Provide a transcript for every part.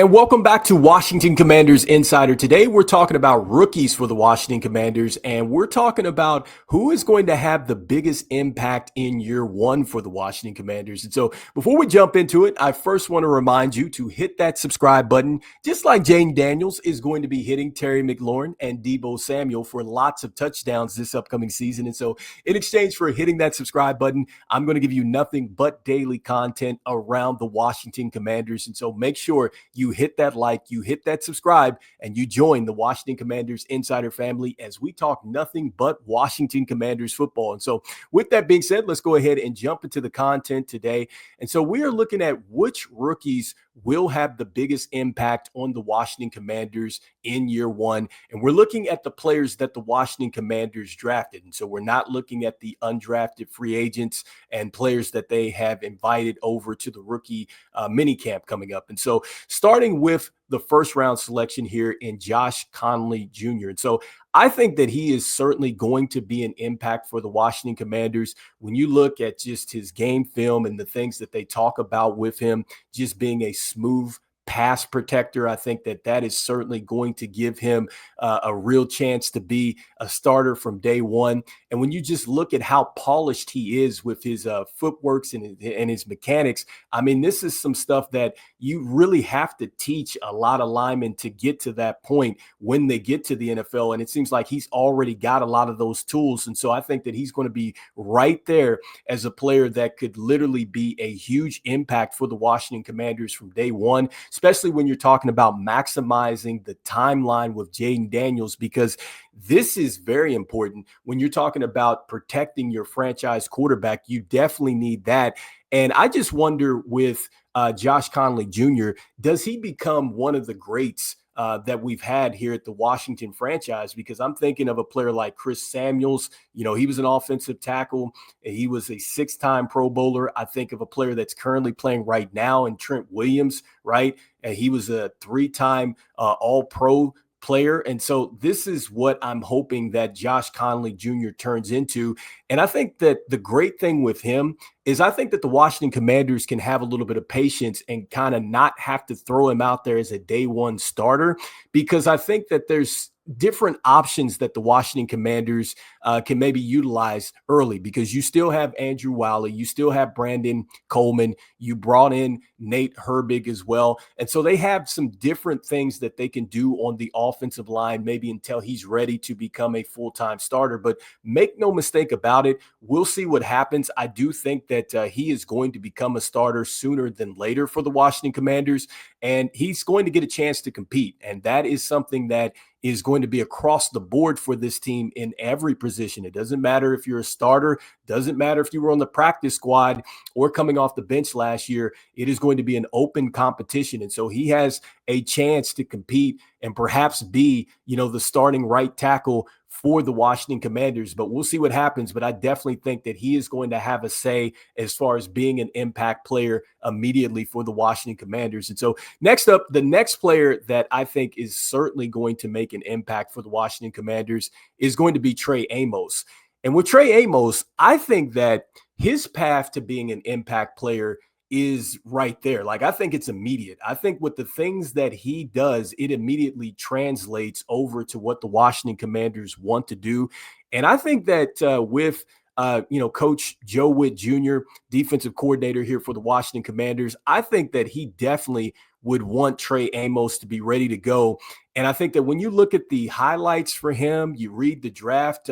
And welcome back to Washington Commanders Insider. Today, we're talking about rookies for the Washington Commanders, and we're talking about who is going to have the biggest impact in year one for the Washington Commanders. And so before we jump into it, I first want to remind you to hit that subscribe button, just like Jane Daniels is going to be hitting Terry McLaurin and Deebo Samuel for lots of touchdowns this upcoming season. And so in exchange for hitting that subscribe button, I'm going to give you nothing but daily content around the Washington Commanders. And so make sure you hit that like, you hit that subscribe, and you join the Washington Commanders Insider family as we talk nothing but Washington Commanders football. And so with that being said, let's go ahead and jump into the content today. And so we are looking at which rookies will have the biggest impact on the Washington Commanders in year one. And we're looking at the players that the Washington Commanders drafted. And so we're not looking at the undrafted free agents and players that they have invited over to the rookie mini camp coming up. And so starting with the first round selection here in Josh Conerly Jr. And so I think that he is certainly going to be an impact for the Washington Commanders. When you look at just his game film and the things that they talk about with him, just being a smooth pass protector, I think that that is certainly going to give him a real chance to be a starter from day one. And when you just look at how polished he is with his footworks and his mechanics, I mean, this is some stuff that you really have to teach a lot of linemen to get to that point when they get to the NFL. And it seems like he's already got a lot of those tools. And so I think that he's going to be right there as a player that could literally be a huge impact for the Washington Commanders from day one, especially when you're talking about maximizing the timeline with Jayden Daniels, because this is very important. When you're talking about protecting your franchise quarterback, you definitely need that. And I just wonder with Josh Conerly Jr., does he become one of the greats that we've had here at the Washington franchise? Because I'm thinking of a player like Chris Samuels. You know, he was an offensive tackle. He was a 6-time Pro Bowler. I think of a player that's currently playing right now in Trent Williams, right? And he was a 3-time All-Pro player. And so this is what I'm hoping that Josh Conerly Jr. turns into. And I think that the great thing with him is I think that the Washington Commanders can have a little bit of patience and kind of not have to throw him out there as a day one starter, because I think that there's different options that the Washington Commanders can maybe utilize early, because you still have Andrew Wiley, you still have Brandon Coleman, you brought in Nate Herbig as well. And so they have some different things that they can do on the offensive line, maybe until he's ready to become a full-time starter. But make no mistake about it, we'll see what happens. I do think that he is going to become a starter sooner than later for the Washington Commanders, and he's going to get a chance to compete. And that is something that is going to be across the board for this team in every position. It doesn't matter if you're a starter, doesn't matter if you were on the practice squad or coming off the bench last year. It is going to be an open competition. And so he has a chance to compete and perhaps be, you know, the starting right tackle for the Washington Commanders. But we'll see what happens. But I definitely think that he is going to have a say as far as being an impact player immediately for the Washington Commanders. And so next up, the next player that I think is certainly going to make an impact for the Washington Commanders is going to be Trey Amos. And with Trey Amos, I think that his path to being an impact player is right there. Like, I think it's immediate. I think with the things that he does, it immediately translates over to what the Washington Commanders want to do. And I think that with Coach Joe Witt Jr., defensive coordinator here for the Washington Commanders, I think that he definitely would want Trey Amos to be ready to go. And I think that when you look at the highlights for him, you read the draft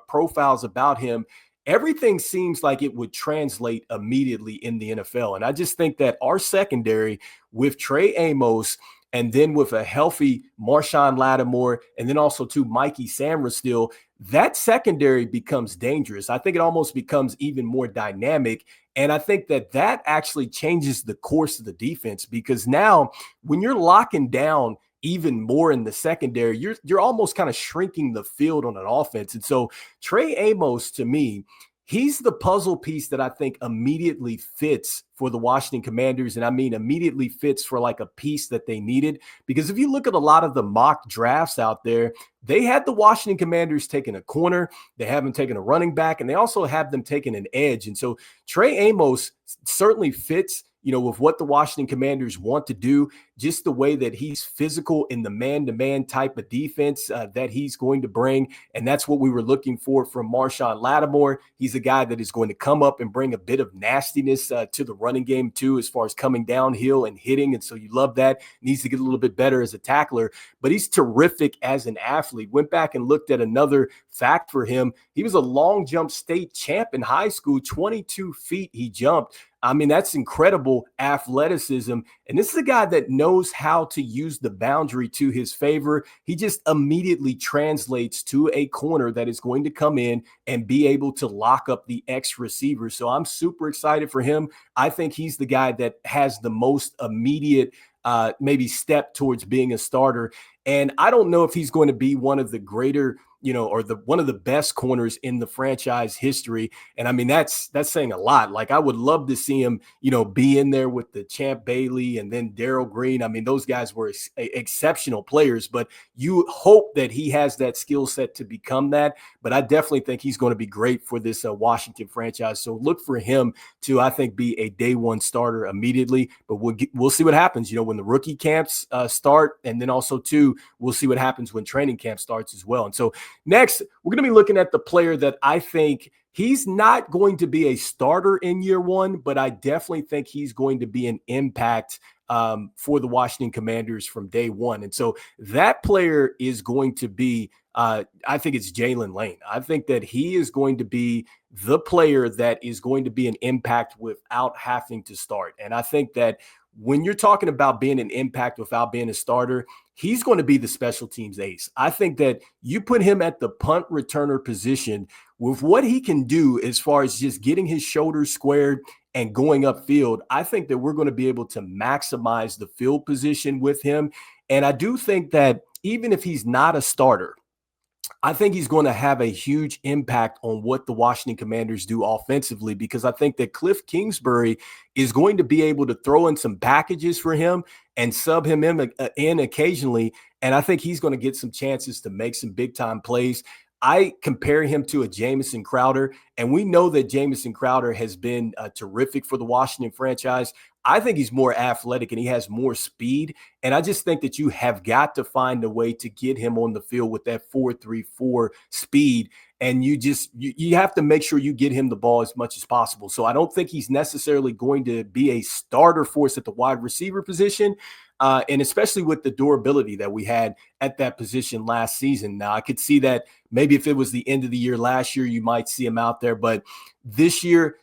profiles about him, everything seems like it would translate immediately in the NFL. And I just think that our secondary with Trey Amos, and then with a healthy Marshawn Lattimore, and then also too Mikey Sainristil, that secondary becomes dangerous. I think it almost becomes even more dynamic. And I think that that actually changes the course of the defense, because now when you're locking down even more in the secondary, you're almost kind of shrinking the field on an offense. And so Trey Amos, to me, he's the puzzle piece that I think immediately fits for the Washington Commanders. And I mean, immediately fits for like a piece that they needed. Because if you look at a lot of the mock drafts out there, they had the Washington Commanders taking a corner, they have them taking a running back, and they also have them taking an edge. And so Trey Amos certainly fits with what the Washington Commanders want to do, just the way that he's physical in the man-to-man type of defense that he's going to bring. And that's what we were looking for from Marshon Lattimore. He's a guy that is going to come up and bring a bit of nastiness to the running game too, as far as coming downhill and hitting. And so you love that. Needs to get a little bit better as a tackler, but he's terrific as an athlete. Went back and looked at another fact for him. He was a long jump state champ in high school, 22 feet he jumped. I mean, that's incredible athleticism. And this is a guy that knows how to use the boundary to his favor. He just immediately translates to a corner that is going to come in and be able to lock up the X receiver. So I'm super excited for him. I think he's the guy that has the most immediate maybe step towards being a starter. And I don't know if he's going to be one of the greater, or one of the best corners in the franchise history. And I mean, that's saying a lot. Like, I would love to see him, be in there with the Champ Bailey and then Darrell Green. I mean, those guys were exceptional players, but you hope that he has that skill set to become that. But I definitely think he's going to be great for this Washington franchise. So look for him to, I think, be a day one starter immediately. But we'll see what happens, when the rookie camps start. And then also, too, we'll see what happens when training camp starts as well. And so next, we're going to be looking at the player that I think he's not going to be a starter in year one, but I definitely think he's going to be an impact for the Washington Commanders from day one. And so that player is going to be, I think it's Jaylin Lane. I think that he is going to be the player that is going to be an impact without having to start. And I think that when you're talking about being an impact without being a starter, he's going to be the special teams ace. I think that you put him at the punt returner position with what he can do as far as just getting his shoulders squared and going upfield. I think that we're going to be able to maximize the field position with him. And I do think that even if he's not a starter, I think he's going to have a huge impact on what the Washington Commanders do offensively, because I think that Cliff Kingsbury is going to be able to throw in some packages for him and sub him in occasionally. And I think he's going to get some chances to make some big time plays. I compare him to a Jamison Crowder, and we know that Jamison Crowder has been terrific for the Washington franchise. I think he's more athletic and he has more speed. And I just think that you have got to find a way to get him on the field with that 4.34 speed. And you have to make sure you get him the ball as much as possible. So I don't think he's necessarily going to be a starter force at the wide receiver position. And especially with the durability that we had at that position last season. Now, I could see that maybe if it was the end of the year last year, you might see him out there. But this year,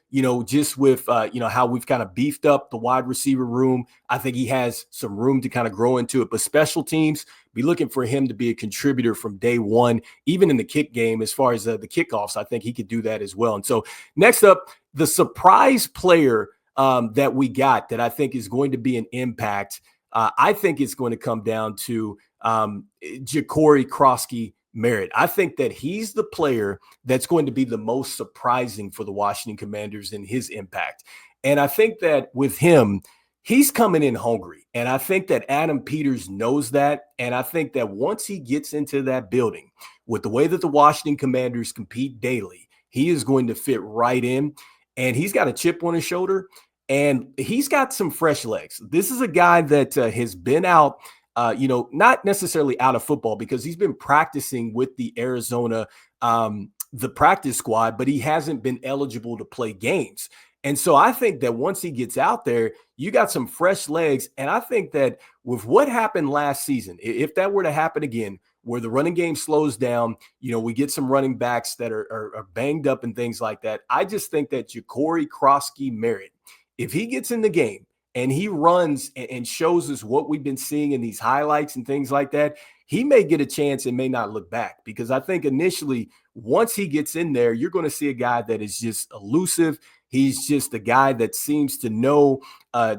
just with, how we've kind of beefed up the wide receiver room, I think he has some room to kind of grow into it. But special teams, be looking for him to be a contributor from day one, even in the kick game. As far as the kickoffs, I think he could do that as well. And so next up, the surprise player that we got that I think is going to be an impact. I think it's going to come down to Jacory Croskey-Merritt. I think that he's the player that's going to be the most surprising for the Washington Commanders in his impact. And I think that with him, he's coming in hungry. And I think that Adam Peters knows that. And I think that once he gets into that building with the way that the Washington Commanders compete daily, he is going to fit right in. And he's got a chip on his shoulder. And he's got some fresh legs. This is a guy that has been out, not necessarily out of football, because he's been practicing with the Arizona, the practice squad, but he hasn't been eligible to play games. And so I think that once he gets out there, you got some fresh legs. And I think that with what happened last season, if that were to happen again, where the running game slows down, we get some running backs that are banged up and things like that. I just think that Jacory Croskey-Merritt, if he gets in the game and he runs and shows us what we've been seeing in these highlights and things like that, he may get a chance and may not look back. Because I think initially, once he gets in there, you're going to see a guy that is just elusive. He's just a guy that seems to know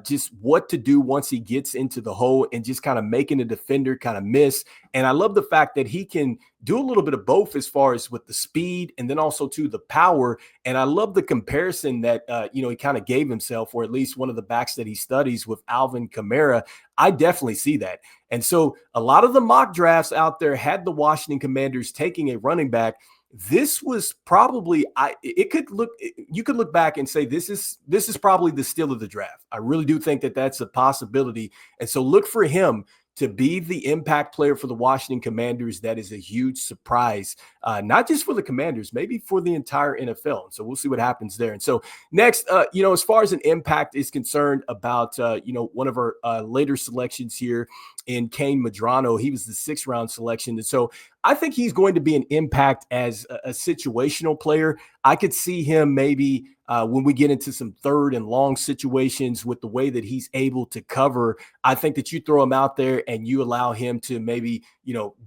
just what to do once he gets into the hole and just kind of making a defender kind of miss. And I love the fact that he can do a little bit of both as far as with the speed and then also to the power. And I love the comparison that, he kind of gave himself, or at least one of the backs that he studies, with Alvin Kamara. I definitely see that. And so a lot of the mock drafts out there had the Washington Commanders taking a running back this was probably you could look back and say this is probably the steal of the draft. I really do think that that's a possibility. And so look for him to be the impact player for the Washington Commanders. That is a huge surprise, not just for the Commanders, maybe for the entire NFL. And so we'll see what happens there. And so next, as far as an impact is concerned about, one of our later selections here in Kain Medrano, he was the 6th round selection. And so I think he's going to be an impact as a situational player. I could see him maybe when we get into some third and long situations with the way that he's able to cover. I think that you throw him out there and you allow him to maybe,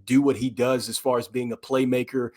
do what he does as far as being a playmaker,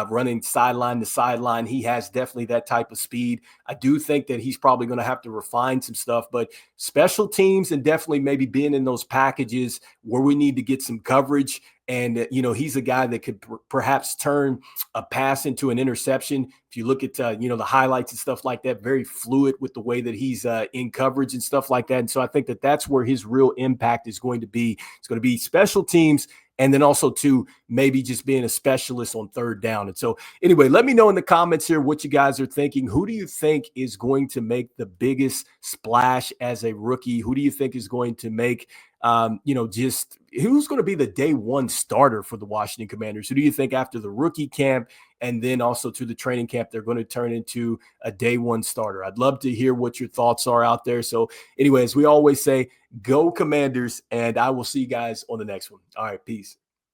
running sideline to sideline. He has definitely that type of speed. I do think that he's probably going to have to refine some stuff, but special teams and definitely maybe being in those packages where we need to get some coverage. And, he's a guy that could perhaps turn a pass into an interception. If you look at, the highlights and stuff like that, very fluid with the way that he's in coverage and stuff like that. And so I think that that's where his real impact is going to be. It's going to be special teams, and then also to maybe just being a specialist on third down. And so anyway, let me know in the comments here what you guys are thinking. Who do you think is going to make the biggest splash as a rookie? Who do you think is going to make, just who's going to be the day one starter for the Washington Commanders? Who do you think after the rookie camp and then also to the training camp, they're going to turn into a day one starter? I'd love to hear what your thoughts are out there. So anyway, as we always say, go Commanders, and I will see you guys on the next one. All right, peace.